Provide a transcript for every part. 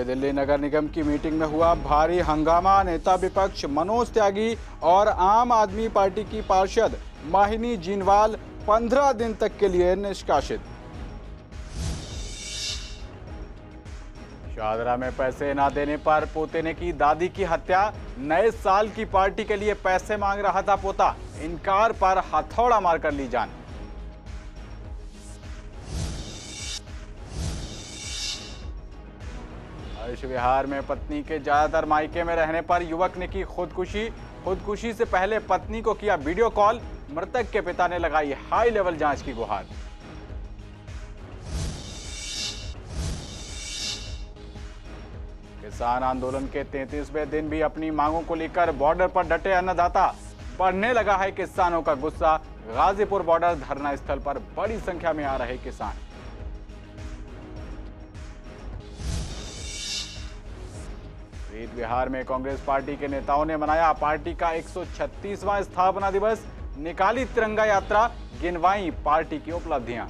दिल्ली नगर निगम की मीटिंग में हुआ भारी हंगामा। नेता विपक्ष मनोज त्यागी और आम आदमी पार्टी की पार्षद माहिनी जीनवाल 15 दिन तक के लिए निष्कासित। शाहदरा में पैसे न देने पर पोते ने की दादी की हत्या। नए साल की पार्टी के लिए पैसे मांग रहा था पोता, इनकार पर हथौड़ा मारकर ली जान। हर्ष विहार में पत्नी के ज्यादातर मायके में रहने पर युवक ने की खुदकुशी से पहले पत्नी को किया वीडियो कॉल। मृतक के पिता ने लगाई हाई लेवल जांच की गुहार। किसान आंदोलन के 33वें दिन भी अपनी मांगों को लेकर बॉर्डर पर डटे अन्नदाता। बढ़ने लगा है किसानों का गुस्सा। गाजीपुर बॉर्डर धरना स्थल पर बड़ी संख्या में आ रहे किसान। रीत बिहार में कांग्रेस पार्टी के नेताओं ने मनाया पार्टी का 136वां स्थापना दिवस। निकाली तिरंगा यात्रा, गिनवाई पार्टी की उपलब्धियां।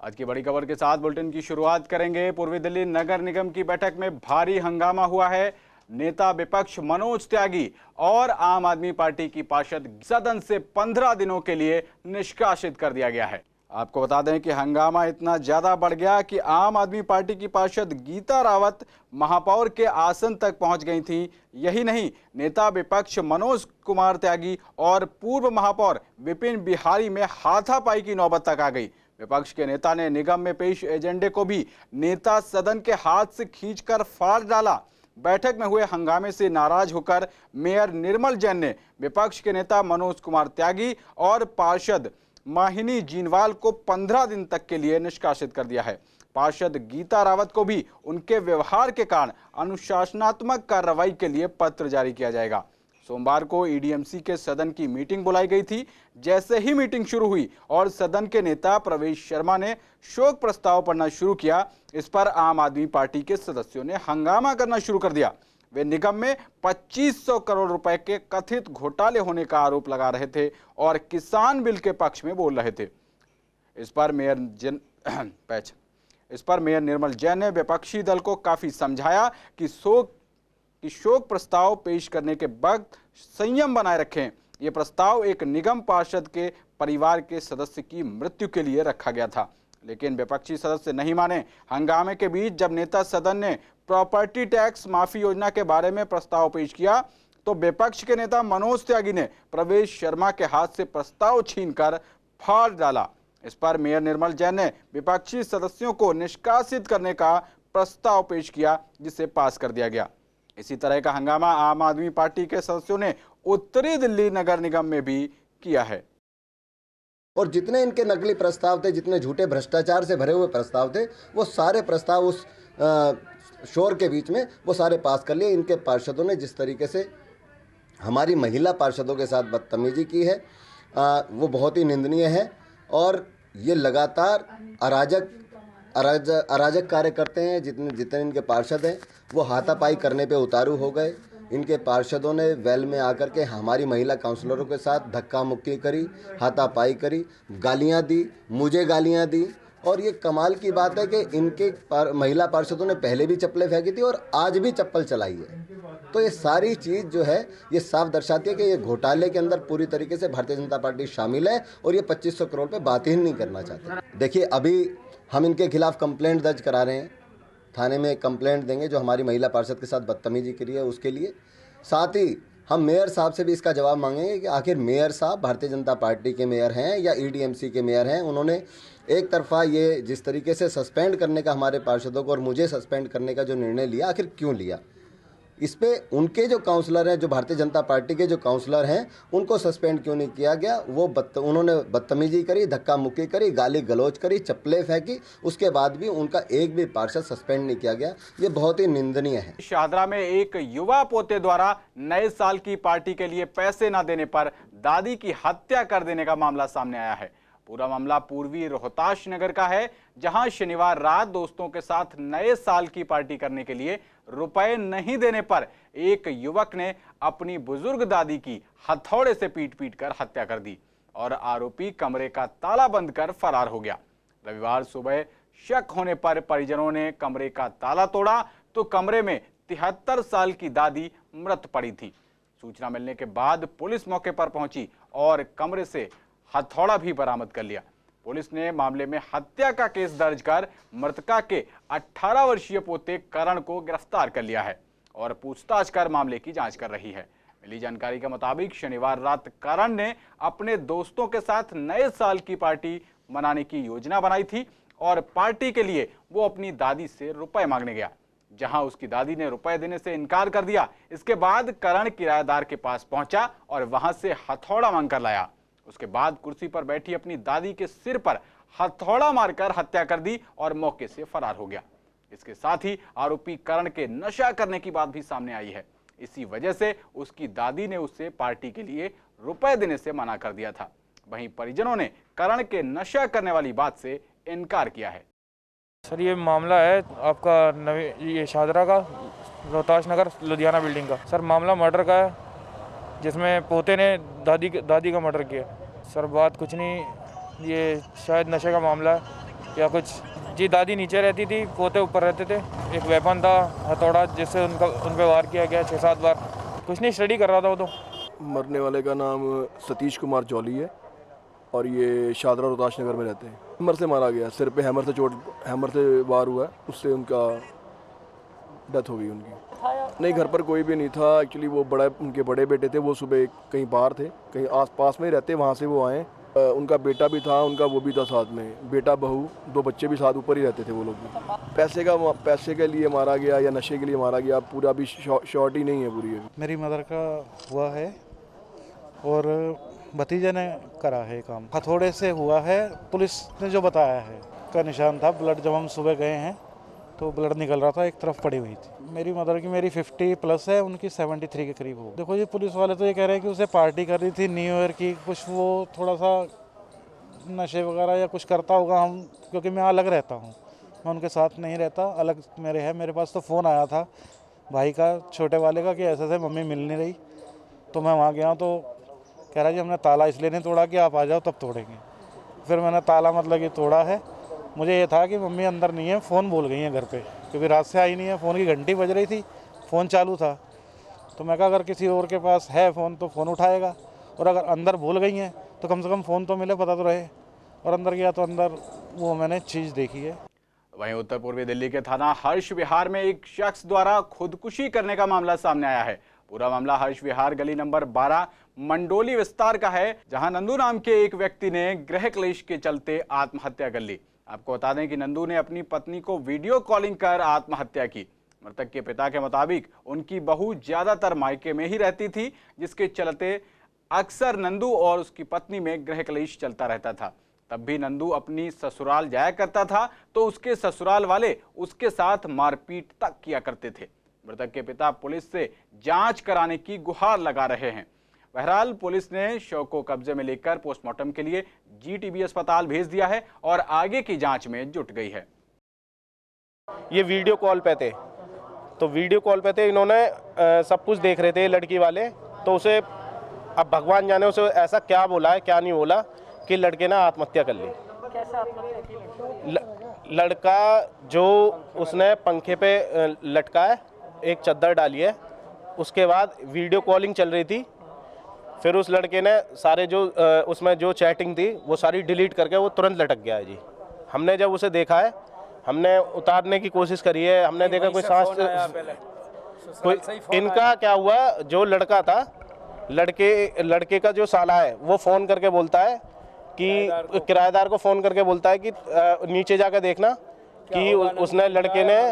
आज की बड़ी खबर के साथ बुलेटिन की शुरुआत करेंगे। पूर्वी दिल्ली नगर निगम की बैठक में भारी हंगामा हुआ है। नेता विपक्ष मनोज त्यागी और आम आदमी पार्टी की पार्षद सदन से 15 दिनों के लिए निष्कासित कर दिया गया है। आपको बता दें कि हंगामा इतना ज्यादा बढ़ गया कि आम आदमी पार्टी की पार्षद गीता रावत महापौर के आसन तक पहुंच गई थी। यही नहीं, नेता विपक्ष मनोज कुमार त्यागी और पूर्व महापौर विपिन बिहारी में हाथापाई की नौबत तक आ गई। विपक्ष के नेता ने निगम में पेश एजेंडे को भी नेता सदन के हाथ से खींचकर फाड़ डाला। बैठक में हुए हंगामे से नाराज होकर मेयर निर्मल जैन ने विपक्ष के नेता मनोज कुमार त्यागी और पार्षद माहिनी जीनवाल को 15 दिन तक के लिए निष्कासित कर दिया है। पार्षद गीता रावत को भी उनके व्यवहार के कारण अनुशासनात्मक कार्रवाई के लिए पत्र जारी किया जाएगा। सोमवार को ईडीएमसी के सदन की मीटिंग बुलाई गई थी। जैसे ही मीटिंग शुरू हुई और सदन के नेता प्रवेश शर्मा ने शोक प्रस्ताव पढ़ना शुरू किया, इस पर आम आदमी पार्टी के सदस्यों ने हंगामा करना शुरू कर दिया। वे निगम में 2500 करोड़ रुपए के कथित घोटाले होने का आरोप लगा रहे थे और किसान बिल के पक्ष में बोल रहे थे। इस पर मेयर निर्मल जैन ने विपक्षी दल को काफी समझाया कि शोक प्रस्ताव पेश करने के वक्त संयम बनाए रखें। ये प्रस्ताव एक निगम पार्षद के परिवार के सदस्य की मृत्यु के लिए रखा गया था, लेकिन विपक्षी सदस्य नहीं माने। हंगामे के बीच जब नेता सदन ने प्रॉपर्टी टैक्स माफी योजना के बारे में प्रस्ताव पेश किया तो विपक्ष के नेता मनोज त्यागी ने प्रवेश शर्मा के हाथ से प्रस्ताव छीनकर फाड़ डाला। इस पर मेयर निर्मल जैन ने विपक्षी सदस्यों को निष्कासित करने का प्रस्ताव पेश किया, जिसे पास कर दिया गया। इसी तरह का हंगामा आम आदमी पार्टी के सदस्यों ने उत्तरी दिल्ली नगर निगम में भी किया है। और जितने इनके नकली प्रस्ताव थे, जितने झूठे भ्रष्टाचार से भरे हुए प्रस्ताव थे, वो सारे प्रस्ताव उस शोर के बीच में वो सारे पास कर लिए। इनके पार्षदों ने जिस तरीके से हमारी महिला पार्षदों के साथ बदतमीजी की है वो बहुत ही निंदनीय है। और ये लगातार अराजक कार्य करते हैं। जितने इनके पार्षद हैं वो हाथापाई करने पे उतारू हो गए। इनके पार्षदों ने वेल में आकर के हमारी महिला काउंसलरों के साथ धक्का मुक्की करी, हाथापाई करी, गालियां दी, मुझे गालियां दी। और ये कमाल की बात है कि इनके महिला पार्षदों ने पहले भी चप्पलें फेंकी थी और आज भी चप्पल चलाई है। तो ये सारी चीज़ जो है ये साफ दर्शाती है कि ये घोटाले के अंदर पूरी तरीके से भारतीय जनता पार्टी शामिल है और ये 2500 करोड़ पे बात ही नहीं करना चाहते। देखिए, अभी हम इनके खिलाफ कंप्लेंट दर्ज करा रहे हैं, थाने में कंप्लेंट देंगे जो हमारी महिला पार्षद के साथ बदतमीजी करी है उसके लिए। साथ ही हम मेयर साहब से भी इसका जवाब मांगेंगे कि आखिर मेयर साहब भारतीय जनता पार्टी के मेयर हैं या ईडीएमसी के मेयर हैं। उन्होंने एक तरफा ये जिस तरीके से सस्पेंड करने का हमारे पार्षदों को और मुझे सस्पेंड करने का जो निर्णय लिया, आखिर क्यों लिया? इस पे उनके जो काउंसलर हैं, जो भारतीय जनता पार्टी के जो काउंसलर हैं, उनको सस्पेंड क्यों नहीं किया गया? उन्होंने बदतमीजी करी, धक्का मुक्की करी, गाली गलौज करी, चप्पलें फेंकी, उसके बाद भी उनका एक भी पार्षद सस्पेंड नहीं किया गया। ये बहुत ही निंदनीय है। शाहदरा में एक युवा पोते द्वारा नए साल की पार्टी के लिए पैसे न देने पर दादी की हत्या कर देने का मामला सामने आया है। पूरा मामला पूर्वी रोहताश नगर का है, जहां शनिवार रात दोस्तों के साथ नए साल की पार्टी करने के लिए रुपए नहीं देने पर एक युवक ने अपनी बुजुर्ग दादी की हथौड़े से पीट कर हत्या कर दी। और आरोपी कमरे का ताला बंद कर फरार हो गया। रविवार सुबह शक होने पर परिजनों ने कमरे का ताला तोड़ा तो कमरे में 73 साल की दादी मृत पड़ी थी। सूचना मिलने के बाद पुलिस मौके पर पहुंची और कमरे से हथौड़ा भी बरामद कर लिया। पुलिस ने मामले में हत्या का केस दर्ज कर मृतका के 18 वर्षीय पोते करण को गिरफ्तार कर लिया है और पूछताछ कर मामले की जांच कर रही है। मिली जानकारी के मुताबिक शनिवार रात करण ने अपने दोस्तों के साथ नए साल की पार्टी मनाने की योजना बनाई थी और पार्टी के लिए वो अपनी दादी से रुपए मांगने गया, जहां उसकी दादी ने रुपए देने से इनकार कर दिया। इसके बाद करण किराएदार के पास पहुंचा और वहां से हथौड़ा मांगकर लाया। उसके बाद कुर्सी पर बैठी अपनी दादी के सिर पर हथौड़ा मारकर हत्या कर दी और मौके से फरार हो गया। इसके साथ ही आरोपी करण के नशा करने की बात भी सामने आई है। इसी वजह से उसकी दादी ने उससे पार्टी के लिए रुपए देने से मना कर दिया था। वहीं परिजनों ने करण के नशा करने वाली बात से इनकार किया है। सर ये मामला है आपका ये शाहदरा का रोहतास नगर लुधियाना बिल्डिंग का। सर मामला मर्डर का है, जिसमें पोते ने दादी का मर्डर किया। सर बात कुछ नहीं, ये शायद नशे का मामला है या कुछ। जी दादी नीचे रहती थी, पोते ऊपर रहते थे। एक वेपन था हथौड़ा, जिससे उन पे वार किया गया 6-7 बार। कुछ नहीं, स्टडी कर रहा था वो तो। मरने वाले का नाम सतीश कुमार जौली है और ये शाहदरा रोहतास नगर में रहते हैं। हैमर से मारा गया, सिर पे हैमर से वार हुआ है, उससे उनका डेथ हो गई उनकी। नहीं, घर पर कोई भी नहीं था। एक्चुअली वो उनके बड़े बेटे थे, वो सुबह कहीं बाहर थे, कहीं आस-पास में ही रहते, वहाँ से वो आए। उनका बेटा भी था, वो भी था साथ में, बेटा बहू 2 बच्चे भी साथ ऊपर ही रहते थे वो लोग भी। पैसे के लिए मारा गया या नशे के लिए मारा गया, पूरा भी शॉर्ट ही नहीं है पूरी। मेरी मदर का हुआ है और भतीजे ने करा है काम। हथौड़े से हुआ है, पुलिस ने जो बताया है का निशान था ब्लड। जब हम सुबह गए हैं तो ब्लड निकल रहा था, एक तरफ पड़ी हुई थी। मेरी मदर की 50 प्लस है, उनकी 73 के करीब हो। देखो जी, पुलिस वाले तो ये कह रहे हैं कि उसे पार्टी कर रही थी न्यू ईयर की, कुछ वो थोड़ा सा नशे वगैरह या कुछ करता होगा। हम क्योंकि मैं अलग रहता हूँ, मैं उनके साथ नहीं रहता, अलग मेरे पास तो फ़ोन आया था भाई का, छोटे वाले का, कि ऐसे मम्मी मिल नहीं रही। तो मैं वहाँ गया तो कह रहा जी हमने ताला इसलिए नहीं तोड़ा कि आप आ जाओ तब तोड़ेंगे। फिर मैंने ताला मतलब कि तोड़ा है। मुझे ये था कि मम्मी अंदर नहीं है, फ़ोन भूल गई है घर पे, क्योंकि रात से आई नहीं है। फ़ोन की घंटी बज रही थी, फ़ोन चालू था। तो मैं कहा अगर किसी और के पास है फ़ोन तो फ़ोन उठाएगा, और अगर अंदर भूल गई हैं तो कम से कम फ़ोन तो मिले, पता तो रहे। और अंदर गया तो अंदर वो मैंने चीज़ देखी है। वहीं उत्तर पूर्वी दिल्ली के थाना हर्ष विहार में एक शख्स द्वारा खुदकुशी करने का मामला सामने आया है। पूरा मामला हर्ष विहार गली नंबर 12 मंडोली विस्तार का है, जहां नंदू नाम के एक व्यक्ति ने गृह क्लेश के चलते आत्महत्या कर ली। आपको बता दें कि नंदू ने अपनी पत्नी को वीडियो कॉलिंग कर आत्महत्या की। मृतक के पिता के मुताबिक उनकी बहू ज्यादातर मायके में ही रहती थी, जिसके चलते अक्सर नंदू और उसकी पत्नी में गृह क्लेश चलता रहता था। तब भी नंदू अपनी ससुराल जाया करता था तो उसके ससुराल वाले उसके साथ मारपीट तक किया करते थे। मृतक के पिता पुलिस से जांच कराने की गुहार लगा रहे हैं। बहरहाल पुलिस ने शव को कब्जे में लेकर पोस्टमार्टम के लिए जीटीबी अस्पताल भेज दिया है और आगे की जांच में जुट गई है। ये वीडियो कॉल पे थे, तो वीडियो कॉल पे थे, इन्होंने सब कुछ देख रहे थे लड़की वाले। तो उसे अब भगवान जाने उसे ऐसा क्या बोला है क्या नहीं बोला कि लड़के ने आत्महत्या कर ली। कैसे आत्महत्या की? लड़का जो उसने पंखे पे लटका है, एक चद्दर डाली है, उसके बाद वीडियो कॉलिंग चल रही थी। फिर उस लड़के ने सारे जो उसमें जो चैटिंग थी वो सारी डिलीट करके वो तुरंत लटक गया है जी। हमने जब उसे देखा है, हमने उतारने की कोशिश करी है, हमने देखा कोई सांस, कोई इनका क्या हुआ, जो लड़का था, लड़के का जो साला है वो फ़ोन करके बोलता है कि किराएदार को फ़ोन करके बोलता है कि नीचे जाकर देखना कि उसने लड़के ने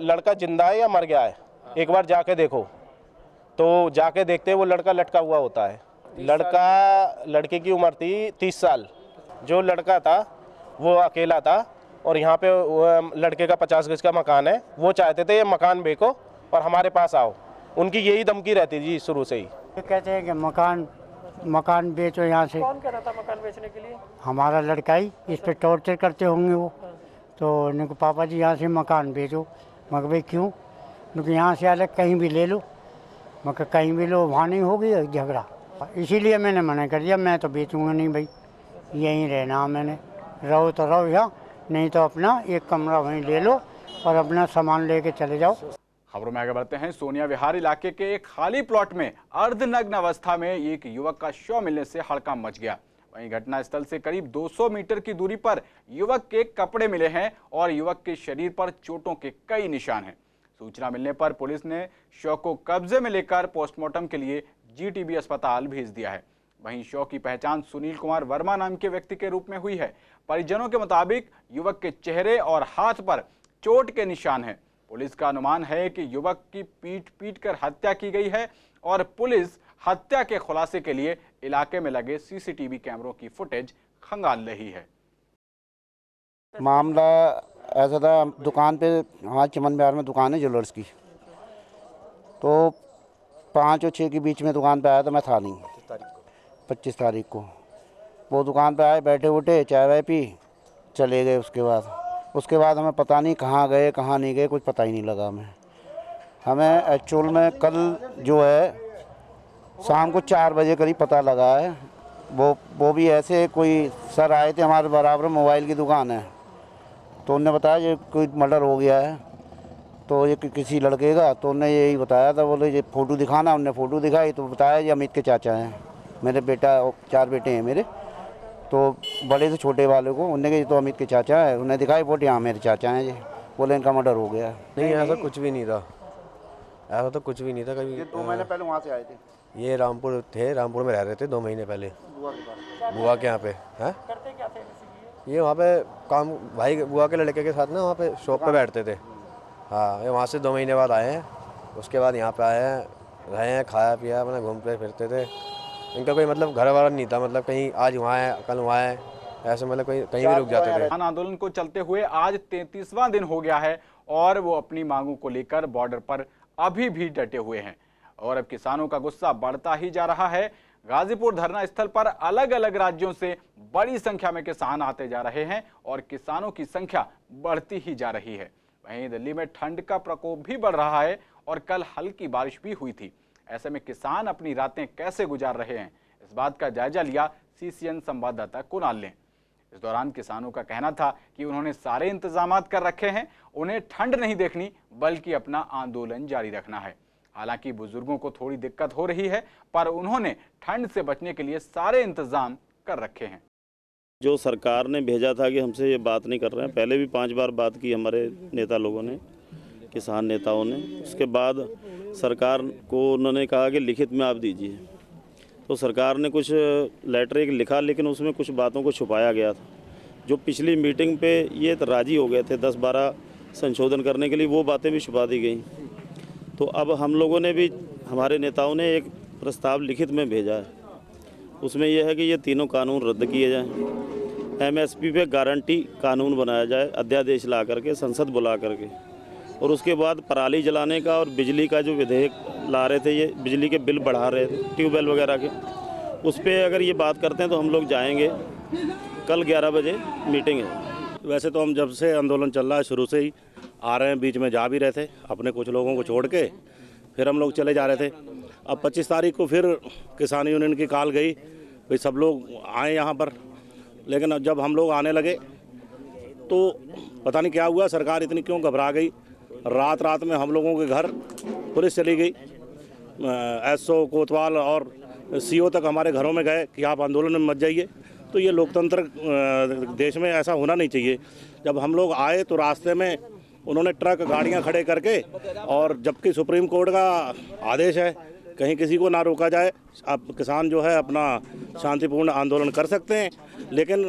लड़का जिंदा है या मर गया है, एक बार जाके देखो। तो जाके देखते वो लड़का लटका हुआ होता है। लड़के की उम्र थी 30 साल। जो लड़का था वो अकेला था और यहाँ पे लड़के का 50 गज का मकान है। वो चाहते थे ये मकान बेचो और हमारे पास आओ। उनकी यही धमकी रहती जी शुरू से ही। ये कहते हैं कि मकान बेचो यहाँ से। कौन कह रहा था मकान बेचने के लिए? हमारा लड़का ही, इस पे टॉर्चर करते होंगे वो। तो उनको पापा जी यहाँ से मकान बेचो। मगर भाई क्यों? क्योंकि यहाँ से अलग कहीं भी ले लो। मगर कहीं भी लो, वहाँ नहीं होगी झगड़ा। इसीलिए मैंने मना कर दिया, मैं तो बेचूंगा नहीं भाई, यहीं रहना मैंने, रहो तो रहो यहाँ, नहीं तो अपना एक कमरा वहीं ले लो और अपना सामान लेके चले जाओ। खबरों में आगे बढ़ते हैं। सोनिया विहार इलाके के एक खाली प्लॉट में अर्धनग्न अवस्था में एक युवक का शव मिलने से हड़कंप मच गया। वहीं घटनास्थल से करीब 200 मीटर की दूरी पर युवक के कपड़े मिले हैं और युवक के शरीर पर चोटों के कई निशान हैं। सूचना मिलने पर पुलिस ने शव को कब्जे में लेकर पोस्टमार्टम के लिए जीटीबी अस्पताल भेज दिया है। वहीं शव की पहचान सुनील कुमार वर्मा नाम के व्यक्ति के रूप में हुई है। परिजनों के मुताबिक युवक के चेहरे और हाथ पर चोट के निशान हैं। पुलिस का अनुमान है कि युवक की पीट कर हत्या की गई है और पुलिस हत्या के खुलासे के लिए इलाके में लगे सीसीटीवी कैमरों की फुटेज खंगाल रही है। मामला ऐसा था, दुकान पे हमारे चमन बिहार में दुकान है ज्वेलर्स की, तो 5 और 6 के बीच में दुकान पे आया था। मैं था नहीं, 25 तारीख को वो दुकान पे आए, बैठे उठे, चाय वाय पी, चले गए। उसके बाद हमें पता नहीं कहाँ गए कहाँ नहीं गए, कुछ पता ही नहीं लगा हमें एक्चुअल में कल जो है शाम को 4 बजे करीब पता लगा है। वो भी ऐसे कोई सर आए थे, हमारे बराबर मोबाइल की दुकान है, तो उन्होंने बताया ये कोई मर्डर हो गया है, तो ये किसी लड़के का, तो उन्होंने यही बताया था। बोले ये फ़ोटो दिखाना, उन्होंने फ़ोटो दिखाई तो बताया ये अमित के चाचा हैं। मेरे बेटा 4 बेटे हैं मेरे, तो बड़े से छोटे वाले को उन्होंने कहा तो अमित के चाचा है, उन्हें दिखाई फोटो, यहाँ मेरे चाचा हैं जी। बोले इनका मर्डर हो गया। नहीं ऐसा कुछ भी नहीं था, ऐसा तो कुछ भी नहीं था कभी। 2 महीने पहले वहाँ से आए थे, ये रामपुर थे, रामपुर में रह रहे थे 2 महीने पहले बुआ के यहाँ पे। हैं ये वहाँ पे काम, भाई बुआ के लड़के के साथ ना वहाँ पे शॉप पे बैठते थे। हाँ, ये वहाँ से 2 महीने बाद आए हैं, उसके बाद यहाँ पे आए हैं, रहे हैं, खाया पिया, अपना घूमते फिरते थे। इनका कोई मतलब घर वाला नहीं था, मतलब कहीं आज वहाँ है कल वहाँ है, ऐसे मतलब कहीं भी रुक जाते थे। आंदोलन को चलते हुए आज 33वां दिन हो गया है और वो अपनी मांगों को लेकर बॉर्डर पर अभी भी डटे हुए हैं और अब किसानों का गुस्सा बढ़ता ही जा रहा है। गाजीपुर धरना स्थल पर अलग अलग राज्यों से बड़ी संख्या में किसान आते जा रहे हैं और किसानों की संख्या बढ़ती ही जा रही है। वहीं दिल्ली में ठंड का प्रकोप भी बढ़ रहा है और कल हल्की बारिश भी हुई थी। ऐसे में किसान अपनी रातें कैसे गुजार रहे हैं, इस बात का जायजा लिया सीसीएन संवाददाता कुणाल ने। इस दौरान किसानों का कहना था कि उन्होंने सारे इंतजामात कर रखे हैं, उन्हें ठंड नहीं देखनी बल्कि अपना आंदोलन जारी रखना है। हालांकि बुजुर्गों को थोड़ी दिक्कत हो रही है, पर उन्होंने ठंड से बचने के लिए सारे इंतजाम कर रखे हैं। जो सरकार ने भेजा था कि हमसे ये बात नहीं कर रहे हैं, पहले भी 5 बार बात की हमारे नेता लोगों ने, किसान नेताओं ने। उसके बाद सरकार को उन्होंने कहा कि लिखित में आप दीजिए, तो सरकार ने कुछ लेटर एक लिखा, लेकिन उसमें कुछ बातों को छुपाया गया था। जो पिछली मीटिंग पे ये राजी हो गए थे 10-12 संशोधन करने के लिए, वो बातें भी छुपा दी गई। तो अब हम लोगों ने भी, हमारे नेताओं ने एक प्रस्ताव लिखित में भेजा है। उसमें यह है कि ये तीनों कानून रद्द किए जाएं, एमएसपी पे गारंटी कानून बनाया जाए, अध्यादेश ला करके, संसद बुला करके, और उसके बाद पराली जलाने का और बिजली का जो विधेयक ला रहे थे, ये बिजली के बिल बढ़ा रहे थे ट्यूबवेल वगैरह के, उस पर अगर ये बात करते हैं तो हम लोग जाएंगे। कल 11 बजे मीटिंग है। वैसे तो हम जब से आंदोलन चल रहा है शुरू से ही आ रहे हैं, बीच में जा भी रहे थे अपने कुछ लोगों को छोड़ के, फिर हम लोग चले जा रहे थे। अब 25 तारीख को फिर किसान यूनियन की कॉल गई भाई सब लोग आए यहाँ पर, लेकिन जब हम लोग आने लगे तो पता नहीं क्या हुआ, सरकार इतनी क्यों घबरा गई। रात में हम लोगों के घर पुलिस चली गई, एसओ कोतवाल और सीओ तक हमारे घरों में गए कि आप आंदोलन में मत जाइए। तो ये लोकतंत्र देश में ऐसा होना नहीं चाहिए। जब हम लोग आए तो रास्ते में उन्होंने ट्रक गाड़ियां खड़े करके, और जबकि सुप्रीम कोर्ट का आदेश है कहीं किसी को ना रोका जाए, अब किसान जो है अपना शांतिपूर्ण आंदोलन कर सकते हैं, लेकिन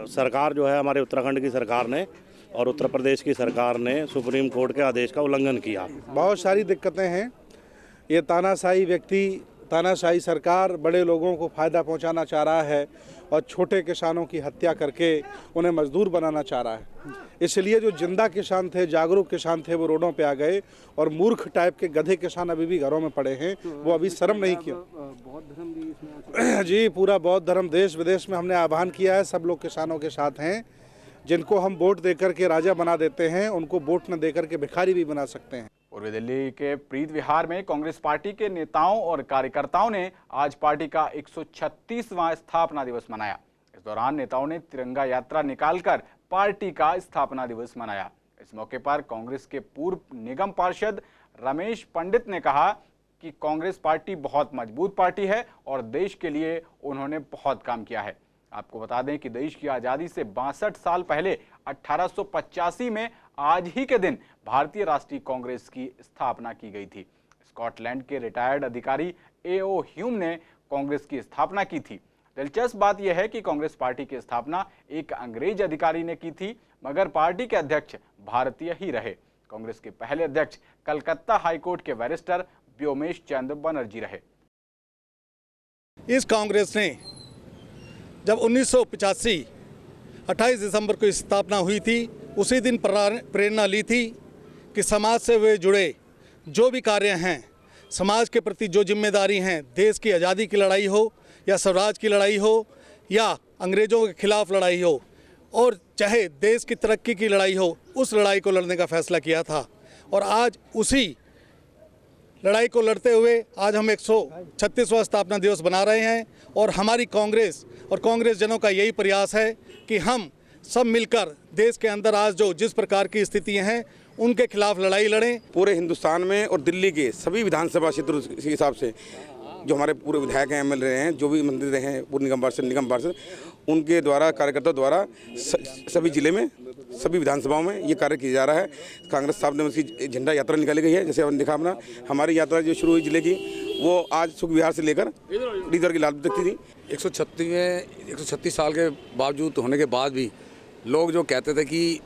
सरकार जो है, हमारे उत्तराखंड की सरकार ने और उत्तर प्रदेश की सरकार ने सुप्रीम कोर्ट के आदेश का उल्लंघन किया। बहुत सारी दिक्कतें हैं। ये तानाशाही व्यक्ति, तानाशाही सरकार बड़े लोगों को फ़ायदा पहुंचाना चाह रहा है और छोटे किसानों की हत्या करके उन्हें मजदूर बनाना चाह रहा है। इसलिए जो जिंदा किसान थे, जागरूक किसान थे, वो रोडों पे आ गए और मूर्ख टाइप के गधे किसान अभी भी घरों में पड़े हैं। वो अभी शर्म नहीं किया। बौद्ध धर्म भी इसमें जी, पूरा बौद्ध धर्म देश विदेश में हमने आह्वान किया है। सब लोग किसानों के साथ हैं। जिनको हम वोट देकर के राजा बना देते हैं, उनको वोट न देकर के भिखारी भी बना सकते हैं। पूर्वी दिल्ली के प्रीत विहार में कांग्रेस पार्टी के नेताओं और कार्यकर्ताओं ने आज पार्टी का 136वां स्थापना दिवस मनाया। इस दौरान नेताओं ने तिरंगा यात्रा निकालकर पार्टी का स्थापना दिवस मनाया। इस मौके पर कांग्रेस के पूर्व निगम पार्षद रमेश पंडित ने कहा कि कांग्रेस पार्टी बहुत मजबूत पार्टी है और देश के लिए उन्होंने बहुत काम किया है। आपको बता दें कि देश की आज़ादी से 62 साल पहले 1885 में आज ही के दिन भारतीय राष्ट्रीय कांग्रेस की स्थापना की गई थी। स्कॉटलैंड के रिटायर्ड अधिकारी A.O. ह्यूम ने कांग्रेस की स्थापना की थी। दिलचस्प बात यह है कि कांग्रेस पार्टी की स्थापना एक अंग्रेज अधिकारी ने की थी, मगर पार्टी के अध्यक्ष भारतीय ही रहे। कांग्रेस के पहले अध्यक्ष कलकत्ता हाईकोर्ट के बैरिस्टर व्योमेश चंद्र बनर्जी रहे। इस कांग्रेस ने जब 1985 28 दिसंबर को स्थापना हुई थी, उसी दिन प्रेरणा ली थी कि समाज से वे जुड़े जो भी कार्य हैं, समाज के प्रति जो जिम्मेदारी हैं, देश की आज़ादी की लड़ाई हो या स्वराज की लड़ाई हो या अंग्रेज़ों के खिलाफ लड़ाई हो और चाहे देश की तरक्की की लड़ाई हो, उस लड़ाई को लड़ने का फैसला किया था। और आज उसी लड़ाई को लड़ते हुए आज हम 136वां स्थापना दिवस बना रहे हैं और हमारी कांग्रेस और कांग्रेस जनों का यही प्रयास है कि हम सब मिलकर देश के अंदर आज जो जिस प्रकार की स्थितियां हैं उनके खिलाफ लड़ाई लड़ें। पूरे हिंदुस्तान में और दिल्ली के सभी विधानसभा क्षेत्रों के हिसाब से जो हमारे पूरे विधायक हैं, MLA हैं, जो भी मंत्री रहे हैं, पूर्व निगम पार्षद, उनके द्वारा, कार्यकर्ताओं द्वारा सभी जिले में, सभी विधानसभाओं में ये कार्य किया जा रहा है। कांग्रेस साहब ने उसकी झंडा यात्रा निकाली गई है। जैसे आपने देखा अपना, हमारी यात्रा जो शुरू हुई जिले की, वो आज सुख विहार से लेकर रीदर की लाल तक थी। 136 साल के बावजूद होने के बाद भी लोग जो कहते थे कि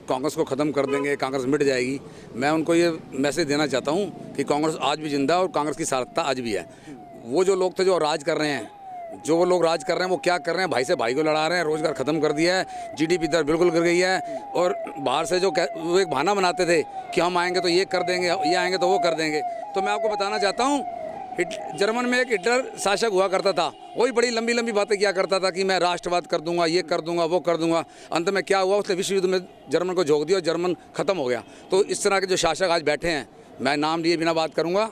कांग्रेस को ख़त्म कर देंगे, कांग्रेस मिट जाएगी, मैं उनको ये मैसेज देना चाहता हूँ कि कांग्रेस आज भी जिंदा है और कांग्रेस की सार्थकता आज भी है। वो जो लोग थे जो राज कर रहे हैं, वो क्या कर रहे हैं, भाई से भाई को लड़ा रहे हैं, रोजगार खत्म कर दिया है, GDP दर बिल्कुल गिर गई है। और बाहर से वो एक बहाना बनाते थे कि हम आएंगे तो ये कर देंगे, ये आएंगे तो वो कर देंगे। तो मैं आपको बताना चाहता हूँ, जर्मन में एक हिटलर शासक हुआ करता था, वही बड़ी लंबी लंबी बातें किया करता था कि मैं राष्ट्रवाद कर दूंगा, ये कर दूंगा, वो कर दूंगा। अंत में क्या हुआ, उसने विश्व युद्ध में जर्मन को झोंक दिया और जर्मन खत्म हो गया। तो इस तरह के जो शासक आज बैठे हैं, मैं नाम लिए बिना बात करूंगा,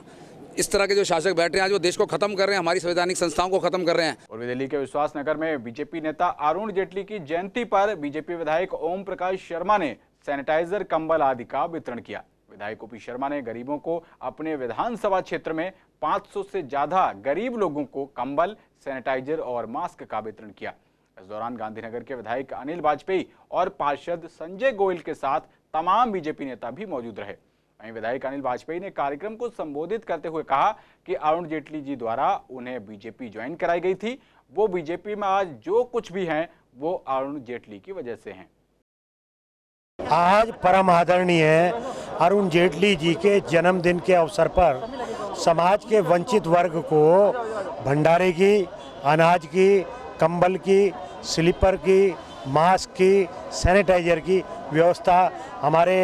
इस तरह के जो शासक बैठे हैं आज वो देश को खत्म कर रहे हैं, हमारी संवैधानिक संस्थाओं को खत्म कर रहे हैं। पूर्वी दिल्ली के विश्वास नगर में बीजेपी नेता अरुण जेटली की जयंती पर बीजेपी विधायक ओम प्रकाश शर्मा ने सैनिटाइजर, कंबल आदि का वितरण किया। विधायक OP शर्मा ने गरीबों को अपने विधानसभा क्षेत्र में 500 से ज्यादा गरीब लोगों को कंबल, सैनिटाइजर और मास्क का वितरण किया। इस दौरान गांधीनगर के विधायक अनिल वाजपेयी और पार्षद संजय गोयल के साथ तमाम बीजेपी नेता भी मौजूद रहे। वहीं विधायक अनिल वाजपेयी ने कार्यक्रम को संबोधित करते हुए कहा कि अरुण जेटली जी द्वारा उन्हें बीजेपी ज्वाइन कराई गई थी। वो बीजेपी में आज जो कुछ भी हैं वो अरुण जेटली की वजह से हैं। आज परम आदरणीय अरुण जेटली जी के जन्मदिन के अवसर पर समाज के वंचित वर्ग को भंडारे की, अनाज की, कंबल की, स्लीपर की, मास्क की, सैनिटाइजर की व्यवस्था हमारे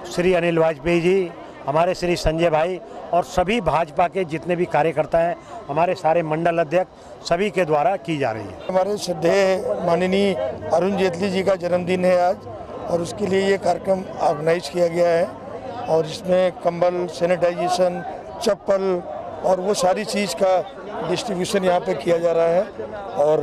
श्री अनिल वाजपेयी जी, हमारे श्री संजय भाई और सभी भाजपा के जितने भी कार्यकर्ता हैं, हमारे सारे मंडल अध्यक्ष, सभी के द्वारा की जा रही है। हमारे श्रद्धेय माननीय अरुण जेटली जी का जन्मदिन है आज और उसके लिए ये कार्यक्रम ऑर्गेनाइज किया गया है और इसमें कंबल, सैनिटाइजेशन, चप्पल और वो सारी चीज़ का डिस्ट्रीब्यूशन यहाँ पे किया जा रहा है। और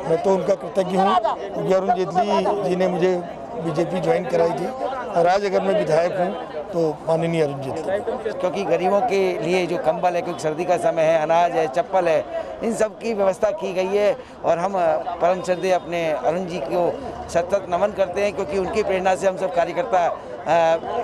मैं तो उनका कृतज्ञ हूँ क्योंकि अरुण जेटली जी ने मुझे बीजेपी ज्वाइन कराई थी और आज अगर मैं विधायक हूँ तो माननीय अरुण जेटली। क्योंकि गरीबों के लिए जो कंबल है, क्योंकि सर्दी का समय है, अनाज है, चप्पल है, इन सब की व्यवस्था की गई है और हम परम श्रद्धेय अपने अरुण जी को सतत नमन करते हैं क्योंकि उनकी प्रेरणा से हम सब कार्यकर्ता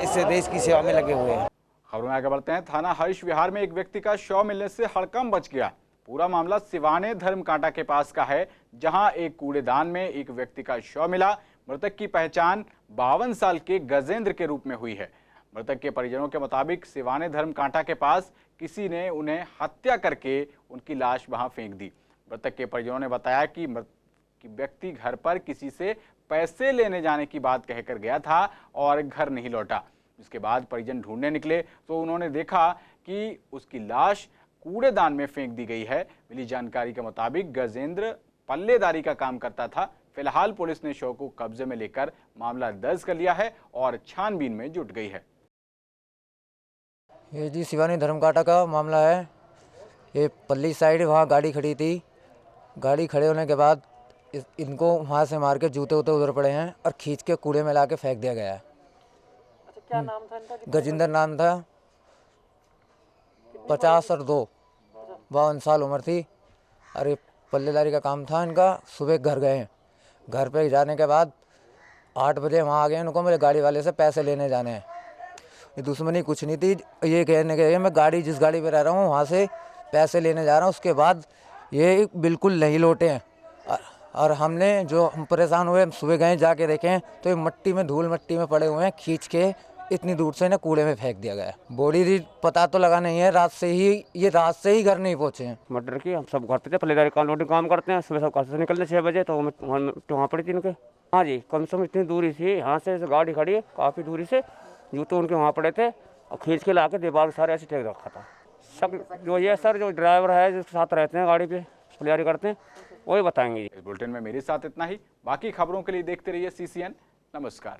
इस देश की सेवा में लगे हुए हैं। खबरों में आगे बढ़ते हैं। थाना हर्ष विहार में एक व्यक्ति का शव मिलने से हड़कंप मच गया। पूरा मामला सिवाने धर्मकांटा के पास का है, जहां एक कूड़ेदान में एक व्यक्ति का शव मिला। मृतक की पहचान 52 साल के गजेंद्र के रूप में हुई है। मृतक के परिजनों के मुताबिक सिवाने धर्मकांटा के पास किसी ने उन्हें हत्या करके उनकी लाश वहां फेंक दी। मृतक के परिजनों ने बताया कि व्यक्ति घर पर किसी से पैसे लेने जाने की बात कहकर गया था और घर नहीं लौटा। इसके बाद परिजन ढूंढने निकले तो उन्होंने देखा कि उसकी लाश कूड़ेदान में फेंक दी गई है। मिली जानकारी के मुताबिक गजेंद्र पल्लेदारी का काम करता था। फिलहाल पुलिस ने शव को कब्जे में लेकर मामला दर्ज कर लिया है और छानबीन में जुट गई है। ये जी शिवानी धर्मकाटा का मामला है। ये पल्ली साइड वहाँ गाड़ी खड़ी थी। गाड़ी खड़े होने के बाद इनको वहाँ से मार के जूते वूते उधर पड़े हैं और खींच के कूड़े में ला के फेंक दिया गया है। अच्छा, क्या नाम था इनका? गजिंदर नाम था, 50 और 2, 52 साल उम्र थी। और ये पल्लेदारी का काम था इनका। सुबह घर गए, घर पे जाने के बाद 8 बजे वहाँ आ गए। उनको मेरे गाड़ी वाले से पैसे लेने जाने हैं। ये दुश्मनी कुछ नहीं थी। ये कहने के मैं गाड़ी जिस गाड़ी पे रह रहा हूँ वहाँ से पैसे लेने जा रहा हूँ। उसके बाद ये बिल्कुल नहीं लौटे हैं। और हमने जो हम परेशान हुए, हम सुबह गए जाके देखें तो ये मट्टी में, धूल मट्टी में पड़े हुए हैं। खींच के इतनी दूर से इन्हें कूड़े में फेंक दिया गया। बॉडी पता तो लगा नहीं है। रात से ही घर नहीं पहुँचे हैं। मर्डर की हम सब घर पे थे, पल्लेदारी का लोडिंग काम करते हैं। सुबह सब घर से निकलते 6 बजे तो वहाँ पड़ी थी इनके। हाँ जी, कम से कम इतनी दूरी थी, यहाँ से गाड़ी खड़ी है काफ़ी दूरी से, जूते उनके वहाँ पड़े थे और खींच के ला के दीवार सारे ऐसे टेक रखा था। सब जो ये सर जो ड्राइवर है जिसके साथ रहते हैं गाड़ी पे पल्लेदारी करते हैं वही बताएंगे। इस बुलेटिन में मेरे साथ इतना ही। बाकी खबरों के लिए देखते रहिए CCN। नमस्कार।